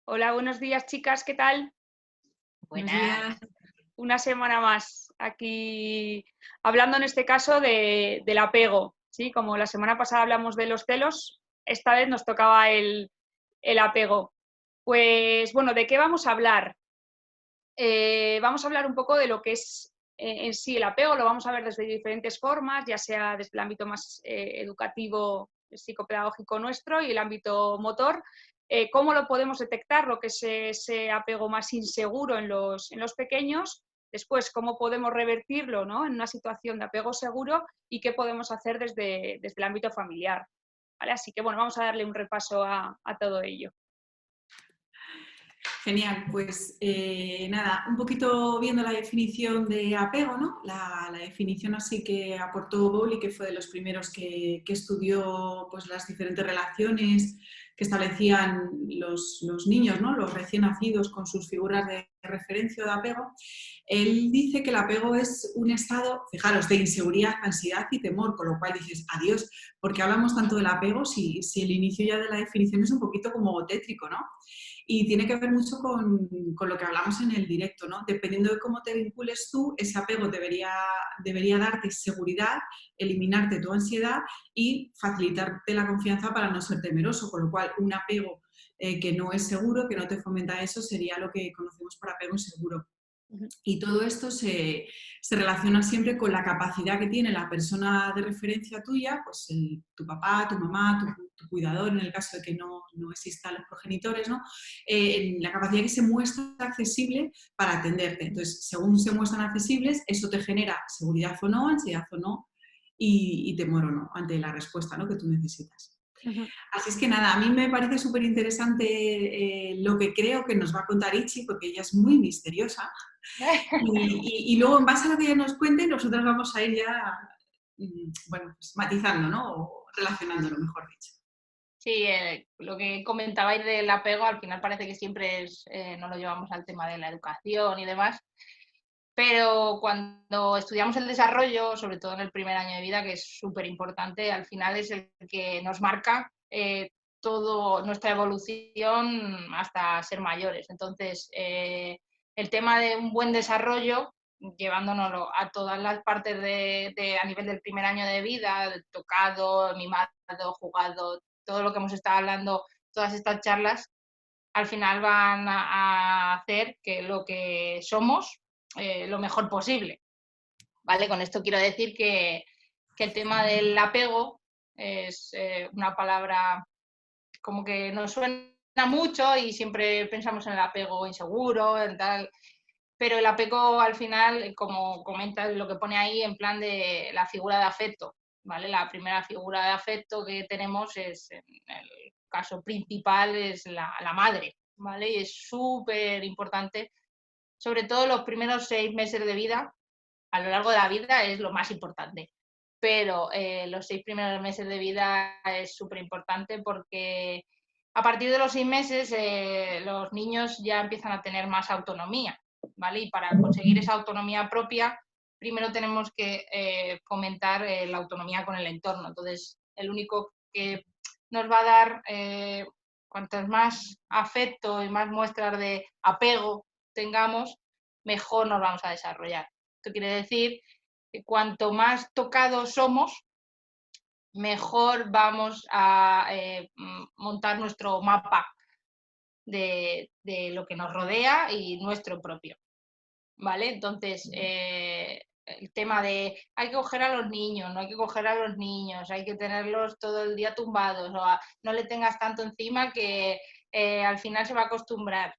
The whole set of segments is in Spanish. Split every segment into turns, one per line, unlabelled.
Hola, buenos días, chicas, ¿qué tal?
Buenos
Buenas.
días.
Una semana más aquí hablando en este caso del apego, ¿sí? Como la semana pasada hablamos de los celos, esta vez nos tocaba el apego. Pues bueno, ¿de qué vamos a hablar? Vamos a hablar un poco de lo que es en sí el apego, lo vamos a ver desde diferentes formas, ya sea desde el ámbito más educativo, psicopedagógico nuestro y el ámbito motor. ¿Cómo lo podemos detectar, lo que es ese apego más inseguro en los pequeños? Después, ¿cómo podemos revertirlo, ¿no?, en una situación de apego seguro y qué podemos hacer desde el ámbito familiar? ¿Vale? Así que bueno, vamos a darle un repaso a todo ello.
Genial, pues nada, un poquito viendo la definición de apego, ¿no? La definición así que aportó Bowley, que fue de los primeros que estudió pues, las diferentes relaciones que establecían los niños, ¿no? Los recién nacidos con sus figuras de referencia o de apego. Él dice que el apego es un estado, fijaros, de inseguridad, ansiedad y temor, con lo cual dices, adiós, porque hablamos tanto del apego si el inicio ya de la definición es un poquito como tétrico, ¿no? Y tiene que ver mucho con lo que hablamos en el directo, ¿no? Dependiendo de cómo te vincules tú, ese apego debería darte seguridad, eliminarte tu ansiedad y facilitarte la confianza para no ser temeroso, con lo cual un apego que no es seguro, que no te fomenta eso, sería lo que conocemos por apego inseguro. Y todo esto se relaciona siempre con la capacidad que tiene la persona de referencia tuya, pues tu papá, tu mamá, tu cuidador, en el caso de que no existan los progenitores, ¿no? La capacidad que se muestra accesible para atenderte. Entonces, según se muestran accesibles, eso te genera seguridad o no, ansiedad o no, y temor o no ante la respuesta, ¿no?, que tú necesitas.
Ujú.
Así es que nada, a mí me parece súper interesante lo que creo que nos va a contar Ichi, porque ella es muy misteriosa. Y luego, en base a lo que ella nos cuente, nosotros vamos a ir ya, bueno, pues matizando, ¿no? O relacionándolo, mejor dicho.
Sí, lo que comentabais del apego, al final parece que siempre no lo llevamos al tema de la educación y demás, pero cuando estudiamos el desarrollo, sobre todo en el primer año de vida, que es súper importante, al final es el que nos marca toda nuestra evolución hasta ser mayores. Entonces, el tema de un buen desarrollo, llevándonoslo a todas las partes a nivel del primer año de vida, tocado, mimado, jugado, todo lo que hemos estado hablando, todas estas charlas, al final van a hacer que lo que somos, lo mejor posible, ¿vale? Con esto quiero decir que el tema del apego es una palabra como que nos suena mucho y siempre pensamos en el apego inseguro, en tal, pero el apego al final, como comenta lo que pone ahí, en plan de la figura de afecto, ¿vale? La primera figura de afecto que tenemos es, en el caso principal, es la madre, ¿vale? Y es súper importante, sobre todo los primeros 6 meses de vida. A lo largo de la vida es lo más importante, pero los 6 primeros meses de vida es súper importante porque a partir de los 6 meses los niños ya empiezan a tener más autonomía, ¿vale? Y para conseguir esa autonomía propia, primero tenemos que fomentar la autonomía con el entorno. Entonces, el único que nos va a dar, cuantas más afecto y más muestras de apego tengamos, mejor nos vamos a desarrollar. Esto quiere decir que cuanto más tocados somos, mejor vamos a montar nuestro mapa de lo que nos rodea y nuestro propio, ¿vale? Entonces, el tema de hay que coger a los niños, no hay que coger a los niños, hay que tenerlos todo el día tumbados, no le tengas tanto encima que al final se va a acostumbrar.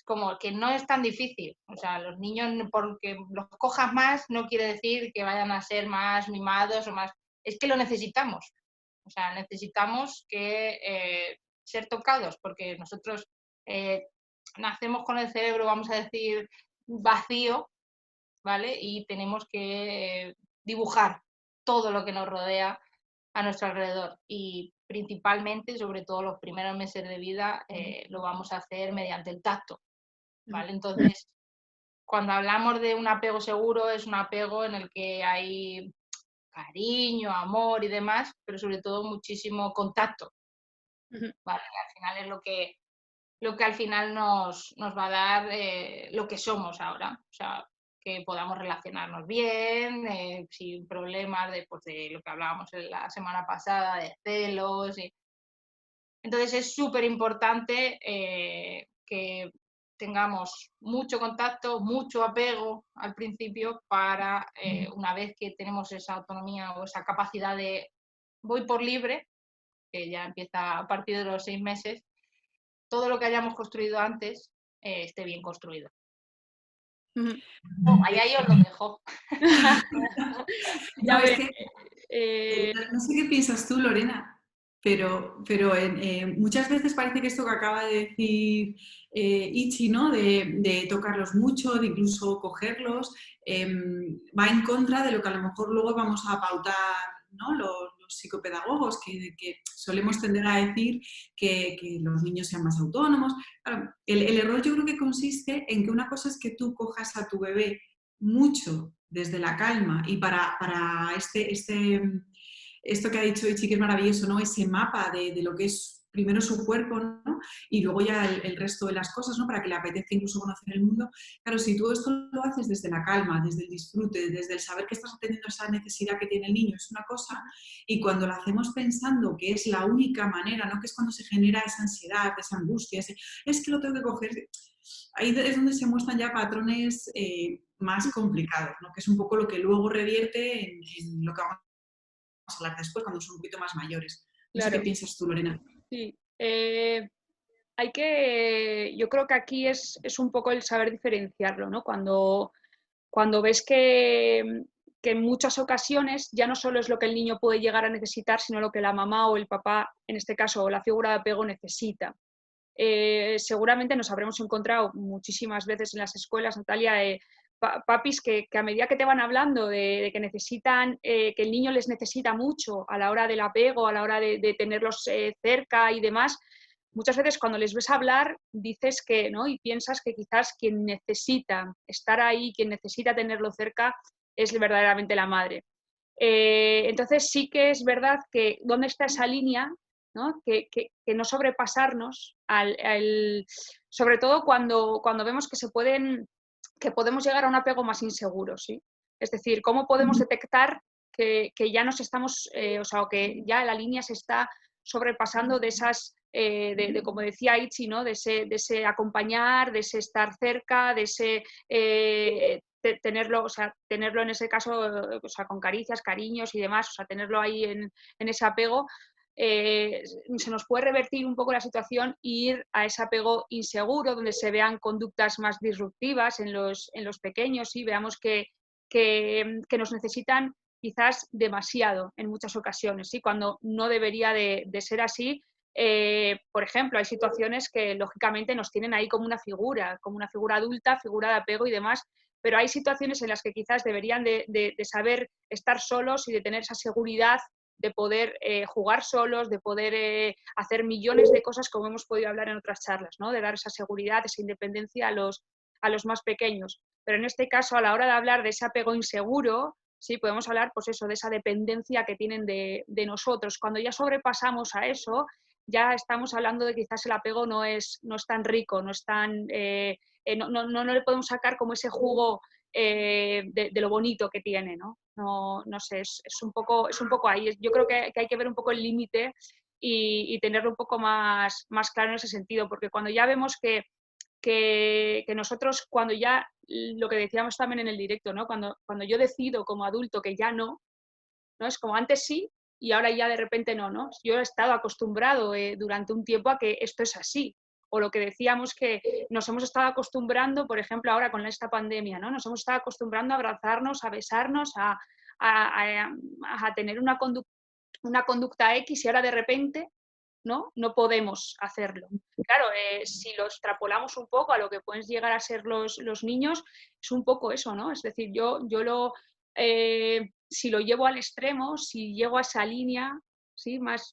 Como que no es tan difícil. O sea, los niños, porque los cojas más, no quiere decir que vayan a ser más mimados o más. Es que lo necesitamos. O sea, necesitamos ser tocados, porque nosotros eh, nacemos con el cerebro, vamos a decir, vacío, ¿vale? Y tenemos que dibujar todo lo que nos rodea a nuestro alrededor. Y principalmente, sobre todo los primeros meses de vida, lo vamos a hacer mediante el tacto, ¿vale? Entonces, cuando hablamos de un apego seguro, es un apego en el que hay cariño, amor y demás, pero sobre todo muchísimo contacto,
Ujú.
¿vale? Al final es lo que lo que al final nos va a dar lo que somos ahora. O sea, que podamos relacionarnos bien, sin problemas de lo que hablábamos la semana pasada, de celos. Entonces es súper importante que tengamos mucho contacto, mucho apego al principio para una vez que tenemos esa autonomía o esa capacidad de voy por libre, que ya empieza a partir de los 6 meses, todo lo que hayamos construido antes esté bien construido. Ahí os lo dejo.
No, es que, no sé qué piensas tú, Lorena, pero muchas veces parece que esto que acaba de decir Ichi, ¿no? De tocarlos mucho, de incluso cogerlos, va en contra de lo que a lo mejor luego vamos a pautar, ¿no? Los psicopedagogos, que solemos tender a decir que los niños sean más autónomos. Claro, el error yo creo que consiste en que una cosa es que tú cojas a tu bebé mucho desde la calma y para esto que ha dicho Ichi, que es maravilloso, ¿no? Ese mapa de lo que es primero su cuerpo, ¿no? Y luego ya el resto de las cosas, ¿no? Para que le apetezca incluso conocer el mundo. Claro, si tú esto lo haces desde la calma, desde el disfrute, desde el saber que estás atendiendo esa necesidad que tiene el niño, es una cosa, y cuando lo hacemos pensando que es la única manera, ¿no? Que es cuando se genera esa ansiedad, esa angustia, es que lo tengo que coger. Ahí es donde se muestran ya patrones más complicados, ¿no? Que es un poco lo que luego revierte en lo que vamos a hablar después, cuando son un poquito más mayores. No sé qué piensas tú, Lorena.
Sí. Yo creo que aquí es un poco el saber diferenciarlo, ¿no? Cuando ves que en muchas ocasiones ya no solo es lo que el niño puede llegar a necesitar, sino lo que la mamá o el papá, en este caso, o la figura de apego necesita. Seguramente nos habremos encontrado muchísimas veces en las escuelas, Natalia, papis que a medida que te van hablando de que necesitan, que el niño les necesita mucho a la hora del apego, a la hora de tenerlos cerca y demás, muchas veces cuando les ves hablar dices que, ¿no? Y piensas que quizás quien necesita estar ahí, quien necesita tenerlo cerca, es verdaderamente la madre. Entonces sí que es verdad que dónde está esa línea, ¿no? Que no sobrepasarnos, sobre todo cuando vemos que podemos llegar a un apego más inseguro, ¿sí? Es decir, cómo podemos detectar que ya nos estamos, o que ya la línea se está sobrepasando de esas, como decía Ichi, ¿no? De ese acompañar, de ese estar cerca, de ese tenerlo en ese caso, con caricias, cariños y demás, tenerlo ahí en ese apego. Se nos puede revertir un poco la situación e ir a ese apego inseguro, donde se vean conductas más disruptivas en los pequeños y veamos que nos necesitan quizás demasiado en muchas ocasiones, ¿sí? Cuando no debería de ser así. Por ejemplo, hay situaciones que lógicamente nos tienen ahí como una figura adulta, figura de apego y demás, pero hay situaciones en las que quizás deberían de saber estar solos y de tener esa seguridad de poder jugar solos, de poder hacer millones de cosas, como hemos podido hablar en otras charlas, ¿no? De dar esa seguridad, esa independencia a los más pequeños. Pero en este caso, a la hora de hablar de ese apego inseguro, sí, podemos hablar, pues eso, de esa dependencia que tienen de nosotros. Cuando ya sobrepasamos a eso, ya estamos hablando de que quizás el apego no es tan rico, no es tan... no le podemos sacar como ese jugo de lo bonito que tiene, ¿no? No sé, es un poco ahí. Yo creo que hay que ver un poco el límite y tenerlo un poco más claro en ese sentido, porque cuando ya vemos que nosotros, cuando ya, lo que decíamos también en el directo, ¿no? Cuando yo decido como adulto que ya no, es como antes sí y ahora ya de repente no. Yo he estado acostumbrado durante un tiempo a que esto es así. O lo que decíamos, que nos hemos estado acostumbrando, por ejemplo, ahora con esta pandemia, ¿no? Nos hemos estado acostumbrando a abrazarnos, a besarnos, a tener una conducta X y ahora de repente no podemos hacerlo. Claro, si lo extrapolamos un poco a lo que pueden llegar a ser los niños, es un poco eso, ¿no? Es decir, si lo llevo al extremo, si llego a esa línea, ¿sí? más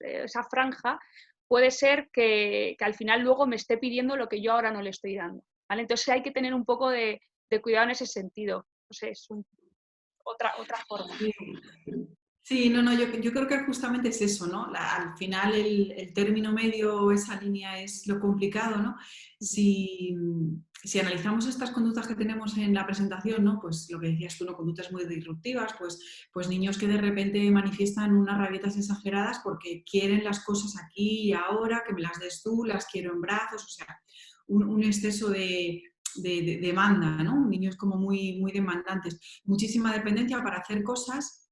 esa franja, puede ser que al final luego me esté pidiendo lo que yo ahora no le estoy dando, ¿vale? Entonces hay que tener un poco de cuidado en ese sentido. No sé, es otra forma.
Sí, no, yo creo que justamente es eso, ¿no? Al final el término medio, esa línea es lo complicado, ¿no? Si analizamos estas conductas que tenemos en la presentación, ¿no? Pues lo que decías tú, ¿no? Conductas muy disruptivas, pues niños que de repente manifiestan unas rabietas exageradas porque quieren las cosas aquí y ahora, que me las des tú, las quiero en brazos, o sea, un exceso de demanda, ¿no? Niños como muy, muy demandantes, muchísima dependencia para hacer cosas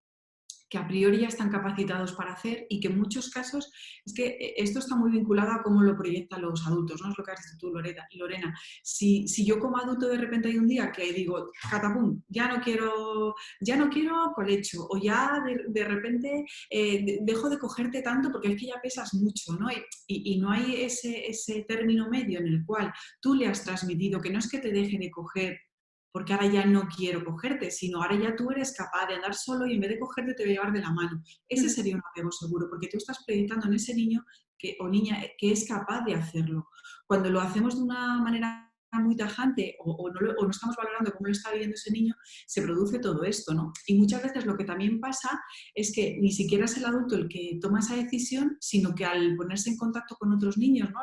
que a priori ya están capacitados para hacer y que en muchos casos es que esto está muy vinculado a cómo lo proyectan los adultos, ¿no? Es lo que has dicho tú, Lorena. Si yo como adulto de repente hay un día que digo, catapum, ya no quiero colecho, o ya de repente dejo de cogerte tanto porque es que ya pesas mucho, ¿no? Y no hay ese término medio en el cual tú le has transmitido que no es que te deje de coger porque ahora ya no quiero cogerte, sino ahora ya tú eres capaz de andar solo y en vez de cogerte te voy a llevar de la mano. Ese sería un apego seguro, porque tú estás proyectando en ese niño o niña que es capaz de hacerlo. Cuando lo hacemos de una manera muy tajante o no estamos valorando cómo lo está viviendo ese niño, se produce todo esto, ¿no? Y muchas veces lo que también pasa es que ni siquiera es el adulto el que toma esa decisión, sino que al ponerse en contacto con otros niños, ¿no?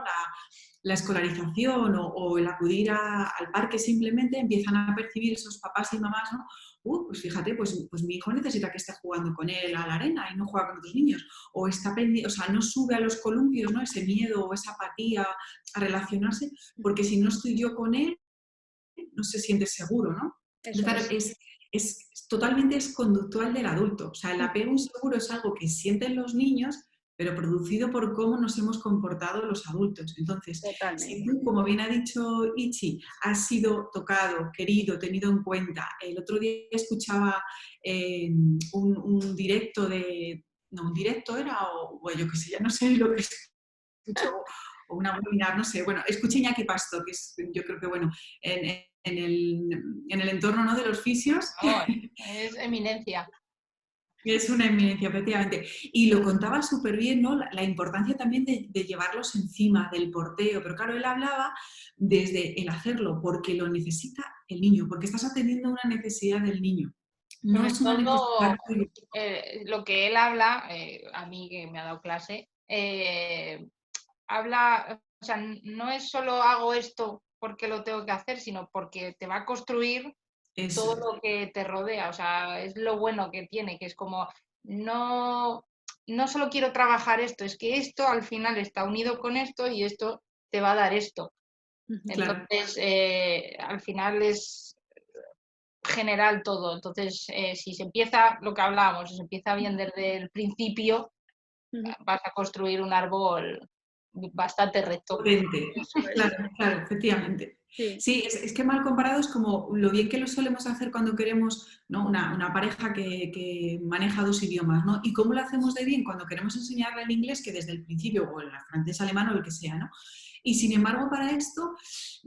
La escolarización o el acudir al parque simplemente empiezan a percibir esos papás y mamás, ¿no? Pues fíjate, pues mi hijo necesita que esté jugando con él a la arena y no juega con otros niños. O está pendiente, o sea, no sube a los columpios, ¿no? Ese miedo o esa apatía a relacionarse, porque si no estoy yo con él, no se siente seguro, ¿no?
Eso
Claro,
es.
totalmente es conductual del adulto. O sea, el apego inseguro es algo que sienten los niños, pero producido por cómo nos hemos comportado los adultos. Entonces, si
Totalmente.
tú, como bien ha dicho Ichi, has sido tocado, querido, tenido en cuenta, el otro día escuchaba un directo de... No, un directo era, o yo qué sé, ya no sé lo que escucho, o una webinar, no sé. Bueno, escuché Iñaki Pastor, que es, yo creo que, bueno, en el entorno, ¿no?, de los fisios,
No, es eminencia.
es una eminencia, efectivamente. Y lo contaba súper bien, ¿no? La importancia también de llevarlos encima del porteo. Pero claro, él hablaba desde el hacerlo porque lo necesita el niño, porque estás atendiendo una necesidad del niño. No
Sobre
es una
todo
necesidad tuya.
lo que él habla, a mí que me ha dado clase, habla, o sea, no es solo hago esto porque lo tengo que hacer, sino porque te va a construir
Eso
todo
es.
lo que te rodea. O sea, es lo bueno que tiene, que es como, no, no solo quiero trabajar esto, es que esto al final está unido con esto y esto te va a dar esto.
Claro.
Entonces, al final es general todo. Entonces, si se empieza, lo que hablábamos, si se empieza bien desde el principio, vas a construir un árbol bastante recto.
Potente.
Eso es.
Claro, claro, efectivamente.
Sí.
Sí, es que mal comparado es como lo bien que lo solemos hacer cuando queremos, ¿no?, una pareja que maneja dos idiomas, ¿no? Y cómo lo hacemos de bien cuando queremos enseñarle el inglés, que desde el principio, o el francés, alemán o el que sea, ¿no? Y sin embargo, para esto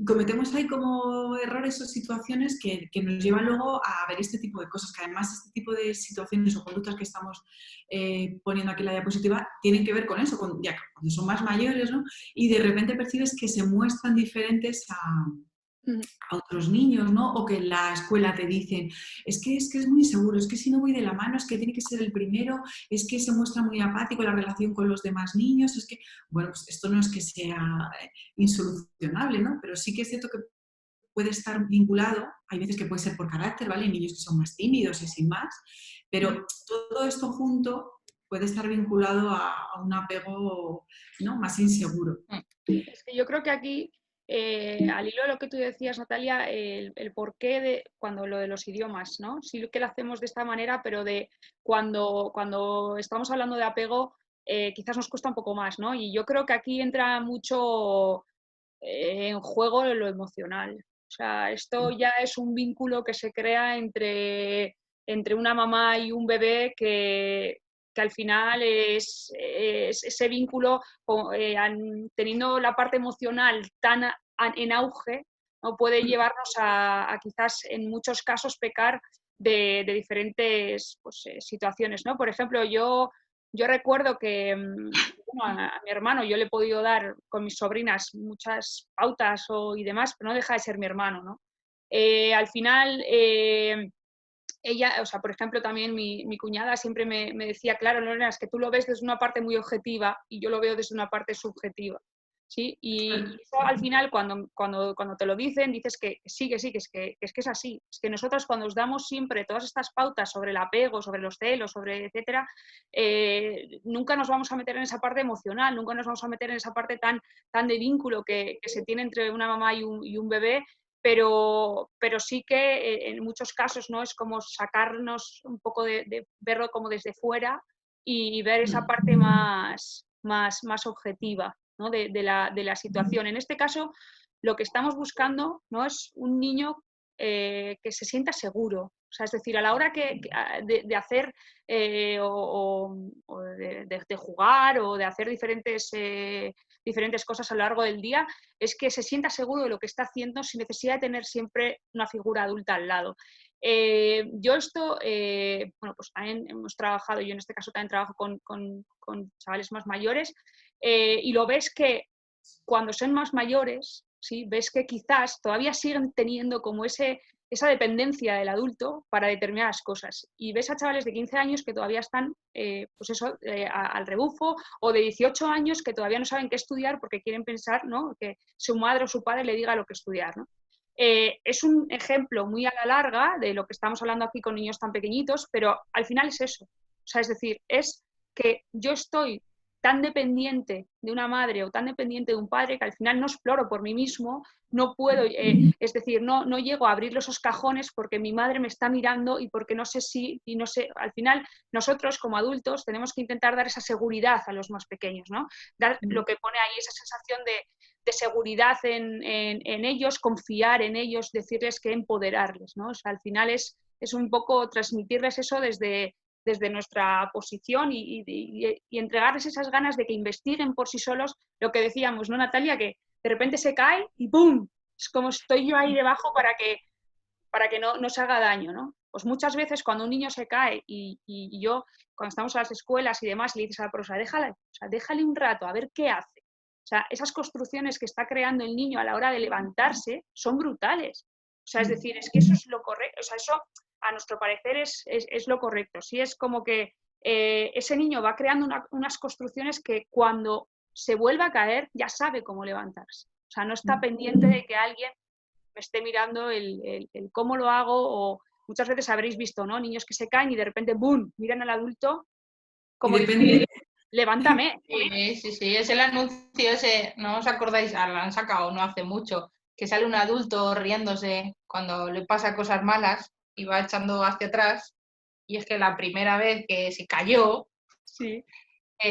cometemos ahí como errores o situaciones que nos llevan luego a ver este tipo de cosas, que además este tipo de situaciones o conductas que estamos poniendo aquí en la diapositiva tienen que ver con eso, ya cuando son más mayores, ¿no? Y de repente percibes que se muestran diferentes a otros niños, ¿no? O que en la escuela te dicen, es muy inseguro, es que si no voy de la mano, es que tiene que ser el primero, es que se muestra muy apático en la relación con los demás niños, es que, bueno, pues esto no es que sea insolucionable, ¿no? Pero sí que es cierto que puede estar vinculado, hay veces que puede ser por carácter, ¿vale? Hay niños que son más tímidos y sin más, pero todo esto junto puede estar vinculado a un apego, ¿no?, más inseguro.
Es que yo creo que aquí, al hilo de lo que tú decías, Natalia, el porqué de cuando lo de los idiomas, ¿no? Sí que lo hacemos de esta manera, pero de cuando estamos hablando de apego, quizás nos cuesta un poco más, ¿no? Y yo creo que aquí entra mucho en juego lo emocional. O sea, esto ya es un vínculo que se crea entre una mamá y un bebé que al final es ese vínculo teniendo la parte emocional tan en auge, ¿no?, puede llevarnos a quizás en muchos casos pecar de diferentes pues, situaciones, ¿no? Por ejemplo, yo recuerdo que bueno, a mi hermano yo le he podido dar con mis sobrinas muchas pautas y demás, pero no deja de ser mi hermano, ¿no? Al final ella, o sea, por ejemplo, también mi cuñada siempre me decía, claro, Lorena, es que tú lo ves desde una parte muy objetiva y yo lo veo desde una parte subjetiva. ¿Sí? Y eso al final, cuando te lo dicen, dices que sí, que es así. Es que nosotros cuando os damos siempre todas estas pautas sobre el apego, sobre los celos, sobre etcétera, nunca nos vamos a meter en esa parte emocional, nunca nos vamos a meter en esa parte tan de vínculo que se tiene entre una mamá y un bebé, pero sí que en muchos casos, ¿no? Es como sacarnos un poco de verlo como desde fuera y ver esa parte más objetiva, ¿no? de la situación. En este caso, lo que estamos buscando, ¿no? Es un niño que se sienta seguro. O sea, es decir, a la hora de hacer o de jugar o de hacer diferentes cosas a lo largo del día, es que se sienta seguro de lo que está haciendo sin necesidad de tener siempre una figura adulta al lado. Yo esto, bueno, pues también hemos trabajado, yo en este caso también trabajo con chavales más mayores, y lo ves que cuando son más mayores, ¿sí? Ves que quizás todavía siguen teniendo como esa dependencia del adulto para determinadas cosas. Y ves a chavales de 15 años que todavía están pues eso, al rebufo, o de 18 años que todavía no saben qué estudiar porque quieren pensar, ¿no? Que su madre o su padre le diga lo que estudiar, ¿no? Es un ejemplo muy a la larga de lo que estamos hablando aquí con niños tan pequeñitos, pero al final es eso. O sea, es decir, es que yo estoy tan dependiente de una madre o tan dependiente de un padre que al final no exploro por mí mismo, no puedo, es decir, no llego a abrir esos cajones porque mi madre me está mirando y porque no sé si, y no sé, al final nosotros como adultos tenemos que intentar dar esa seguridad a los más pequeños, ¿no? Dar lo que pone ahí, esa sensación de seguridad en ellos, confiar en ellos, decirles que empoderarles, ¿no? O sea, al final es un poco transmitirles eso desde nuestra posición y entregarles esas ganas de que investiguen por sí solos lo que decíamos, ¿no, Natalia? Que de repente se cae y ¡pum! Es como estoy yo ahí debajo para que no se haga daño, ¿no? Pues muchas veces cuando un niño se cae y yo, cuando estamos en las escuelas y demás, le dices a la profesora, déjale un rato, a ver qué hace. O sea, esas construcciones que está creando el niño a la hora de levantarse son brutales. O sea, es decir, es que eso es lo correcto, o sea, eso a nuestro parecer es lo correcto. Sí, es como que ese niño va creando unas construcciones que cuando se vuelve a caer ya sabe cómo levantarse. O sea, no está pendiente de que alguien me esté mirando el cómo lo hago, o muchas veces habréis visto, ¿no? Niños que se caen y de repente, ¡boom!, miran al adulto como diciendo, levántame.
Sí, es el anuncio ese, ¿no os acordáis? Lo han sacado no hace mucho, que sale un adulto riéndose cuando le pasa cosas malas y va echando hacia atrás, y es que la primera vez que se cayó,
sí.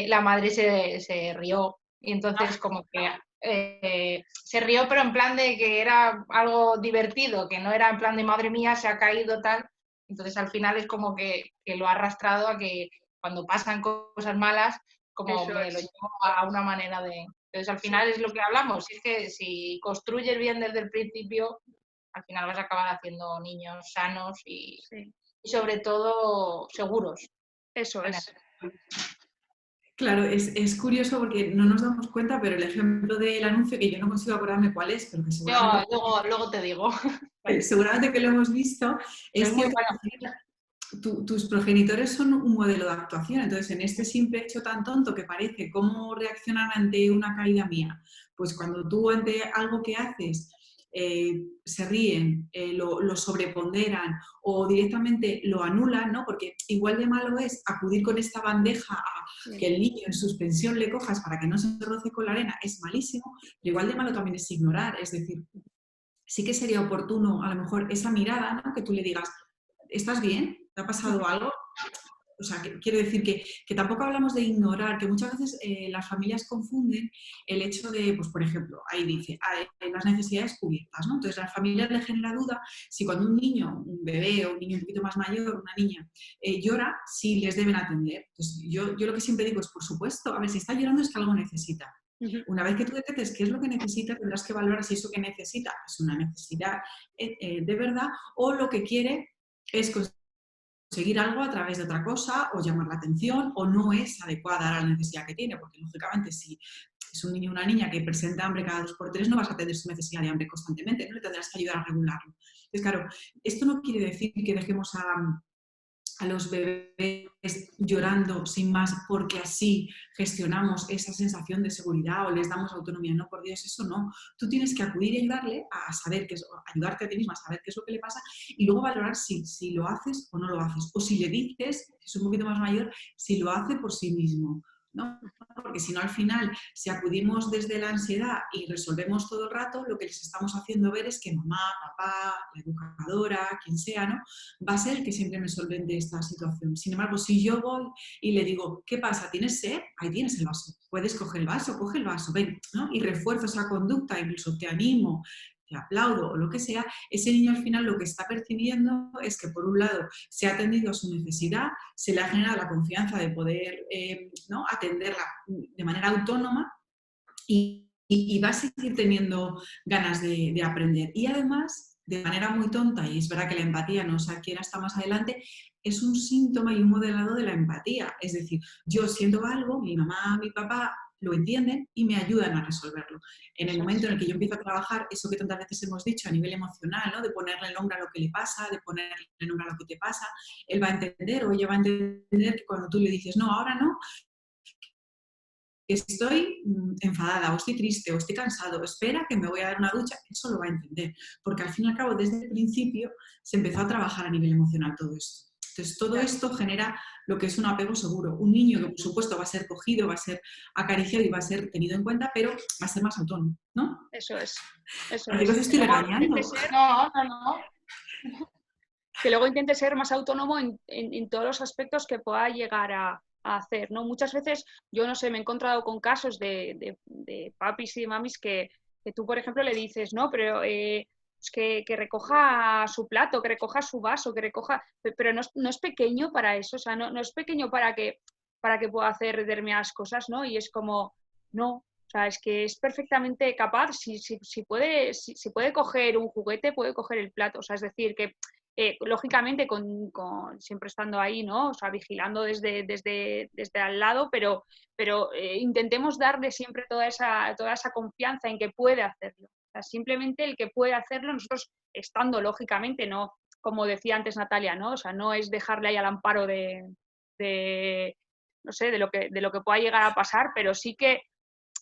La madre se rió, y entonces como que se rió, pero en plan de que era algo divertido, que no era en plan de madre mía, se ha caído tal. Entonces al final es como que lo ha arrastrado a que cuando pasan cosas malas, como
Eso
me
es.
lo llevo a una manera de... Entonces al final es lo que hablamos, es que si construyes bien desde el principio, al final vas a acabar haciendo niños sanos y sobre todo seguros.
Eso es.
Claro, es curioso porque no nos damos cuenta, pero el ejemplo del anuncio, que yo no consigo acordarme cuál es, pero que seguramente,
Luego te digo.
seguramente que lo hemos visto, es
muy
cierto
bueno.
que tus progenitores son un modelo de actuación. Entonces, en este simple hecho tan tonto que parece, ¿cómo reaccionan ante una caída mía? Pues cuando tú ante algo que haces se ríen, lo sobreponderan o directamente lo anulan, ¿no? Porque igual de malo es acudir con esta bandeja a que el niño en suspensión le cojas para que no se roce con la arena, es malísimo, pero igual de malo también es ignorar, es decir, sí que sería oportuno a lo mejor esa mirada, ¿no? Que tú le digas, ¿estás bien? ¿Te ha pasado algo? O sea, quiero decir que tampoco hablamos de ignorar, que muchas veces las familias confunden el hecho de, pues por ejemplo, ahí dice, las necesidades cubiertas, ¿no? Entonces a las familias les genera duda si cuando un niño, un bebé o un niño un poquito más mayor, una niña, llora, si les deben atender. Entonces yo lo que siempre digo es, por supuesto, a ver, si está llorando es que algo necesita. Una vez que tú detectes qué es lo que necesita, tendrás que valorar si eso que necesita es una necesidad de verdad o lo que quiere es conseguir algo a través de otra cosa o llamar la atención o no es adecuada a la necesidad que tiene, porque lógicamente si si es un niño o una niña que presenta hambre cada 2 por 3, no vas a atender su necesidad de hambre constantemente, no le tendrás que ayudar a regularlo. Entonces, claro, esto no quiere decir que dejemos a los bebés llorando sin más porque así gestionamos esa sensación de seguridad o les damos autonomía. No, por Dios, eso no. Tú tienes que acudir y ayudarle a saber qué es, ayudarte a ti misma a saber qué es lo que le pasa y luego valorar si lo haces o no lo haces. O si le dices, si es un poquito más mayor, si lo hace por sí mismo, ¿no? Porque si no, al final, si acudimos desde la ansiedad y resolvemos todo el rato, lo que les estamos haciendo ver es que mamá, papá, la educadora, quien sea, ¿no?, va a ser el que siempre me solvente esta situación. Sin embargo, si yo voy y le digo, ¿qué pasa? ¿Tienes sed? Ahí tienes el vaso. Puedes coger el vaso, coge el vaso, ven, ¿no? Y refuerzo esa conducta, incluso te animo, te aplaudo o lo que sea, ese niño al final lo que está percibiendo es que por un lado se ha atendido a su necesidad, se le ha generado la confianza de poder ¿no?, atenderla de manera autónoma y va a seguir teniendo ganas de aprender. Y además, de manera muy tonta, y es verdad que la empatía no se adquiere hasta más adelante, es un síntoma y un modelado de la empatía. Es decir, yo siento algo, mi mamá, mi papá lo entienden y me ayudan a resolverlo. En el momento en el que yo empiezo a trabajar eso que tantas veces hemos dicho a nivel emocional, ¿no?, de ponerle nombre a lo que le pasa, de ponerle nombre a lo que te pasa, él va a entender o ella va a entender que cuando tú le dices no, ahora no, estoy enfadada, o estoy triste, o estoy cansado, espera que me voy a dar una ducha, eso lo va a entender. Porque al fin y al cabo, desde el principio, se empezó a trabajar a nivel emocional todo esto. Entonces, todo esto genera lo que es un apego seguro. Un niño que, por supuesto, va a ser cogido, va a ser acariciado y va a ser tenido en cuenta, pero va a ser más autónomo, ¿no?
Eso es. Eso
¿A qué os estoy regañando?
Que luego intente ser más autónomo en todos los aspectos que pueda llegar a hacer, ¿no? Muchas veces, yo no sé, me he encontrado con casos de papis y de mamis que tú, por ejemplo, le dices, no, pero es que recoja su plato, que recoja su vaso, que recoja, pero no es pequeño para eso, o sea, no es pequeño para que pueda hacer determinadas cosas, ¿no? Y es como, no, o sea, es que es perfectamente capaz, si puede coger un juguete, puede coger el plato, o sea, es decir, que lógicamente siempre estando ahí, ¿no? O sea, vigilando desde al lado, pero intentemos darle siempre toda esa confianza en que puede hacerlo. O sea, simplemente el que puede hacerlo, nosotros estando lógicamente, no, como decía antes Natalia, ¿no? O sea, no es dejarle ahí al amparo no sé, de lo que pueda llegar a pasar, pero sí que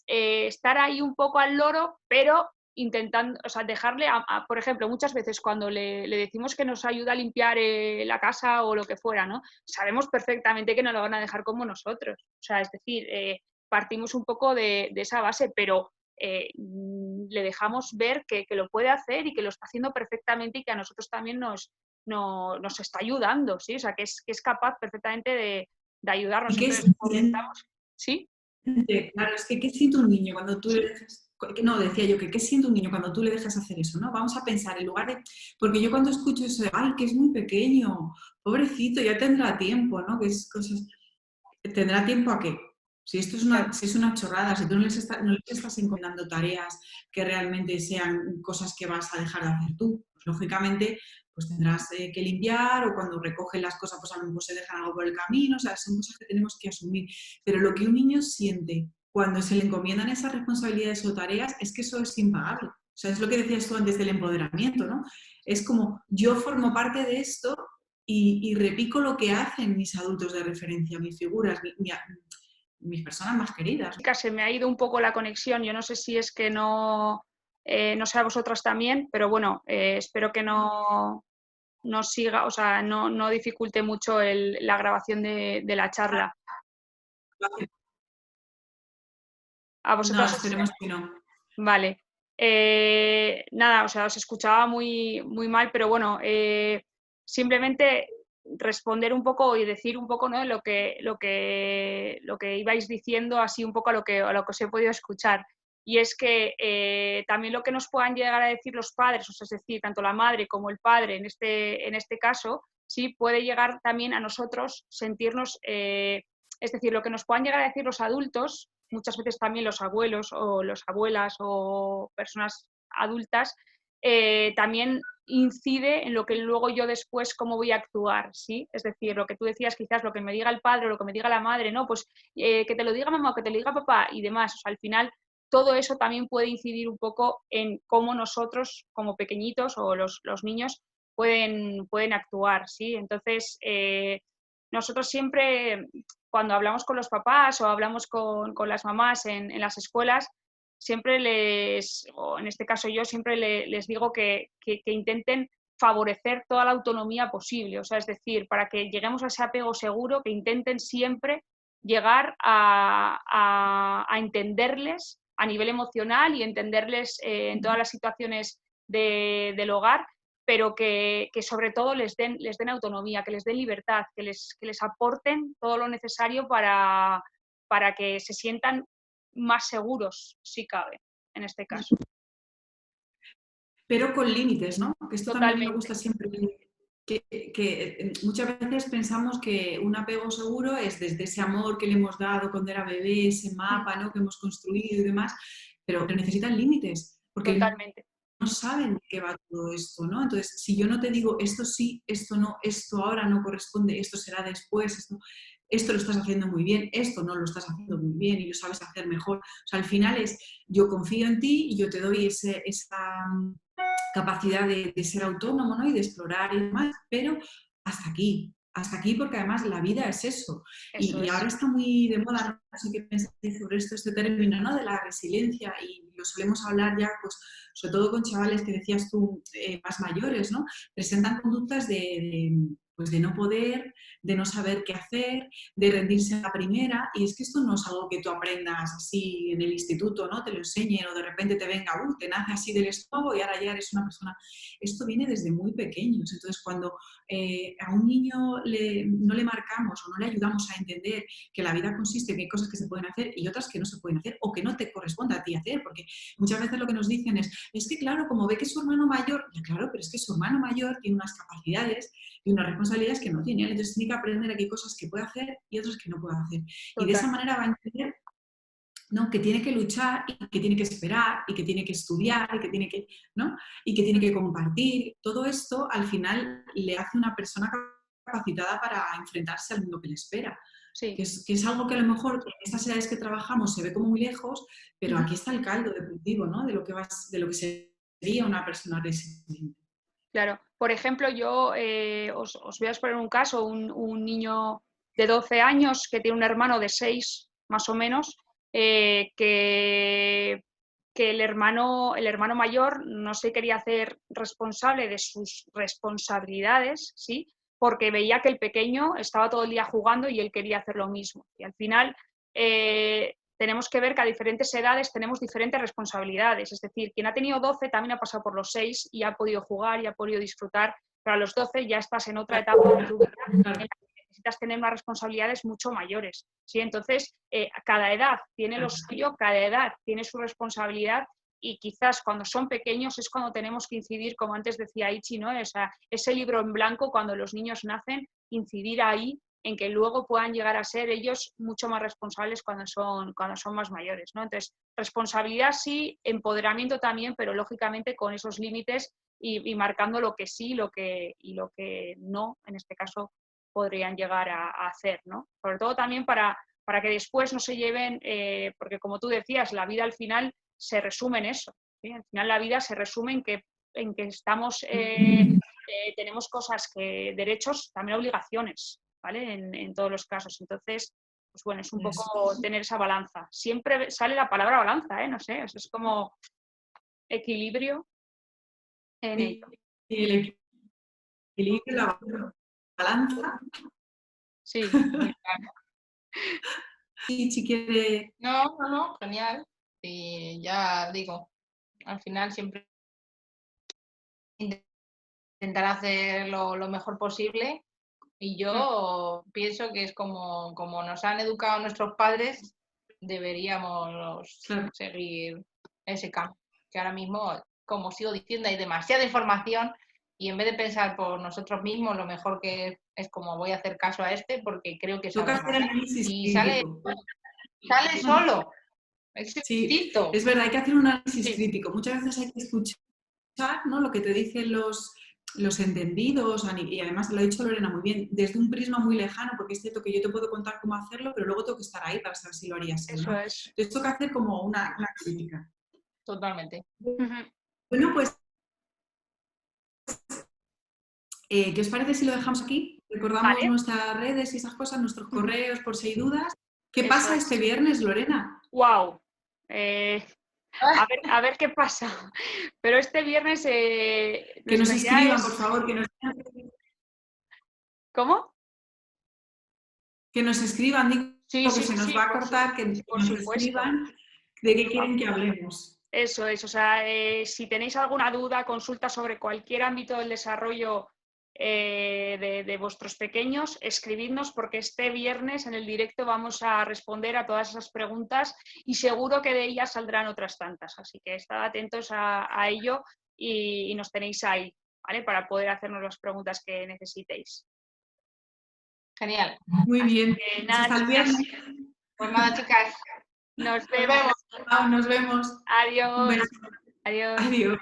estar ahí un poco al loro, pero intentando, o sea, dejarle, por ejemplo, muchas veces cuando le decimos que nos ayuda a limpiar la casa o lo que fuera, ¿no? Sabemos perfectamente que no lo van a dejar como nosotros. O sea, es decir, partimos un poco de esa base, pero le dejamos ver que lo puede hacer y que lo está haciendo perfectamente y que a nosotros también nos está ayudando, ¿sí? O sea, que es capaz perfectamente de ayudarnos.
¿Y qué
Entonces,
es?
comentamos, ¿sí?
Claro, es que ¿qué siente un niño cuando tú le dejas? No, decía yo que ¿qué siente un niño cuando tú le dejas hacer eso? ¿No? Vamos a pensar, en lugar de... Porque yo cuando escucho eso de, ay, que es muy pequeño, pobrecito, ya tendrá tiempo, ¿no? Que es cosas... ¿Tendrá tiempo a qué? Si esto es una chorrada, si tú no les estás encomendando tareas que realmente sean cosas que vas a dejar de hacer tú, pues lógicamente pues tendrás que limpiar o cuando recogen las cosas pues a lo mejor se dejan algo por el camino, o sea, son cosas que tenemos que asumir. Pero lo que un niño siente cuando se le encomiendan esas responsabilidades o tareas es que eso es impagable. O sea, es lo que decías tú antes del empoderamiento, ¿no? Es como yo formo parte de esto y repico lo que hacen mis adultos de referencia, mis figuras, mis personas más queridas.
Se me ha ido un poco la conexión, yo no sé si es que no sé a vosotras también, pero bueno, espero que no siga, o sea, no dificulte mucho la grabación de la charla. ¿A vosotras?
No, esperemos que no.
Vale. Nada, o sea, os escuchaba muy, muy mal, pero bueno, simplemente responder un poco y decir un poco, ¿no?, lo que ibais diciendo, así un poco a lo que os he podido escuchar. Y es que también lo que nos puedan llegar a decir los padres, o sea, es decir, tanto la madre como el padre en este caso, sí puede llegar también a nosotros sentirnos, es decir, lo que nos puedan llegar a decir los adultos, muchas veces también los abuelos o las abuelas o personas adultas, también incide en lo que luego yo después cómo voy a actuar, ¿sí? Es decir, lo que tú decías, quizás lo que me diga el padre o lo que me diga la madre, ¿no? Pues que te lo diga mamá o que te lo diga papá y demás. O sea, al final todo eso también puede incidir un poco en cómo nosotros, como pequeñitos o los niños, pueden actuar, ¿sí? Entonces, nosotros siempre, cuando hablamos con los papás o hablamos con las mamás en las escuelas, siempre o en este caso yo, siempre les digo que intenten favorecer toda la autonomía posible, o sea, es decir, para que lleguemos a ese apego seguro, que intenten siempre llegar a entenderles a nivel emocional y entenderles en todas las situaciones del hogar, pero que sobre todo les den autonomía, que les den libertad, que les aporten todo lo necesario para que se sientan más seguros, si cabe, en este caso.
Pero con límites, ¿no? Que esto también me
Totalmente.
gusta siempre, que muchas veces pensamos que un apego seguro es desde ese amor que le hemos dado cuando era bebé, ese mapa, ¿no?, que hemos construido y demás, pero necesitan límites, porque
Totalmente.
no saben de qué va todo esto, ¿no? Entonces, si yo no te digo esto sí, esto no, esto ahora no corresponde, esto será después, esto lo estás haciendo muy bien, esto no lo estás haciendo muy bien y lo sabes hacer mejor. O sea, al final es, yo confío en ti y yo te doy esa capacidad de ser autónomo, ¿no?, y de explorar y demás, pero hasta aquí porque además la vida es eso.
Eso
Y
es.
ahora está muy de moda, no sé qué pensáis sobre esto, este término, ¿no?, de la resiliencia, y lo solemos hablar ya, pues, sobre todo con chavales que decías tú, más mayores, ¿no? Presentan conductas pues de no poder, de no saber qué hacer, de rendirse a la primera, y es que esto no es algo que tú aprendas así en el instituto, ¿no?, te lo enseñen o de repente te venga, te nace así del estómago y ahora ya eres una persona. Esto viene desde muy pequeños. Entonces, cuando a un niño no le marcamos o no le ayudamos a entender que la vida consiste en que hay cosas que se pueden hacer y otras que no se pueden hacer o que no te corresponde a ti hacer, porque muchas veces lo que nos dicen es que claro, como ve que su hermano mayor, ya claro, pero es que su hermano mayor tiene unas capacidades y unas responsabilidades que no tiene, entonces tiene que aprender a que hay cosas que puede hacer y otras que no puede hacer. Y de esa manera va a entender, ¿no?, que tiene que luchar y que tiene que esperar y que tiene que estudiar y que tiene que, ¿no?, y que tiene que compartir. Todo esto al final le hace una persona capacitada para enfrentarse al mundo que le espera.
Sí.
Que es algo que a lo mejor en estas edades que trabajamos se ve como muy lejos, pero aquí está el caldo de cultivo, ¿no?, de lo que sería una persona resiliente.
Claro. Por ejemplo, yo os voy a exponer un caso, un niño de 12 años que tiene un hermano de 6, más o menos, que el hermano mayor no se quería hacer responsable de sus responsabilidades, ¿sí?, porque veía que el pequeño estaba todo el día jugando y él quería hacer lo mismo. Y al final tenemos que ver que a diferentes edades tenemos diferentes responsabilidades. Es decir, quien ha tenido 12 también ha pasado por los 6 y ha podido jugar y ha podido disfrutar, pero a los 12 ya estás en otra etapa de tu vida en la que necesitas tener unas responsabilidades mucho mayores, ¿sí? Entonces, cada edad tiene lo suyo, cada edad tiene su responsabilidad, y quizás cuando son pequeños es cuando tenemos que incidir, como antes decía Ichi, ¿no?, o sea, ese libro en blanco cuando los niños nacen, incidir ahí en que luego puedan llegar a ser ellos mucho más responsables cuando son más mayores, ¿no? Entonces, responsabilidad sí, empoderamiento también, pero lógicamente con esos límites y marcando lo que sí y lo que no, en este caso, podrían llegar a hacer, ¿no? Sobre todo también para que después no se lleven, porque como tú decías, la vida al final se resume en eso, ¿sí? Al final la vida se resume en que estamos, tenemos cosas derechos, también obligaciones, ¿vale? En todos los casos. Entonces, pues bueno, es un poco tener esa balanza. Siempre sale la palabra balanza, no sé, es como equilibrio en ello.
Y el equilibrio, la balanza.
Sí.
Y si quiere...
No, genial. Y ya digo, al final siempre intentar hacer lo mejor posible. Y yo pienso que es como nos han educado nuestros padres, deberíamos seguir ese camino. Que ahora mismo, como sigo diciendo, hay demasiada información y en vez de pensar por nosotros mismos, lo mejor que es como voy a hacer caso a este porque creo que
toca
sabe
hacer
más.
análisis
Y
crítico.
sale solo.
Sí, es verdad, hay que hacer un análisis crítico. Muchas veces hay que escuchar, ¿no?, lo que te dicen los entendidos, y además lo ha dicho Lorena muy bien, desde un prisma muy lejano, porque es cierto que yo te puedo contar cómo hacerlo, pero luego tengo que estar ahí para saber si lo harías tú,
Eso
¿no?
es.
Entonces toca hacer como una crítica.
Totalmente.
Bueno, pues, ¿qué os parece si lo dejamos aquí? Recordamos
Vale.
nuestras redes y esas cosas, nuestros correos, por si hay dudas. ¿Qué
Eso
pasa
es.
este viernes, Lorena?
¡Wow! A ver qué pasa. Pero este viernes
Que nos
nuestra idea
escriban,
es...
por favor,
¿Cómo?
que nos escriban, digo
Sí,
que
sí,
se nos
sí,
va a cortar, que
por
nos
supuesto.
escriban de qué quieren que hablemos.
Eso es, o sea, si tenéis alguna duda, consulta sobre cualquier ámbito del desarrollo de vuestros pequeños, escribidnos porque este viernes en el directo vamos a responder a todas esas preguntas y seguro que de ellas saldrán otras tantas. Así que estad atentos a ello y nos tenéis ahí, ¿vale? Para poder hacernos las preguntas que necesitéis.
Genial.
Muy bien.
Que
Pues
nada,
hasta el
chicas,
viernes.
Pues nada, chicas.
nos
Nos
vemos.
vemos.
Chao, nos vemos. Un
Adiós.
beso.
Adiós.
Adiós.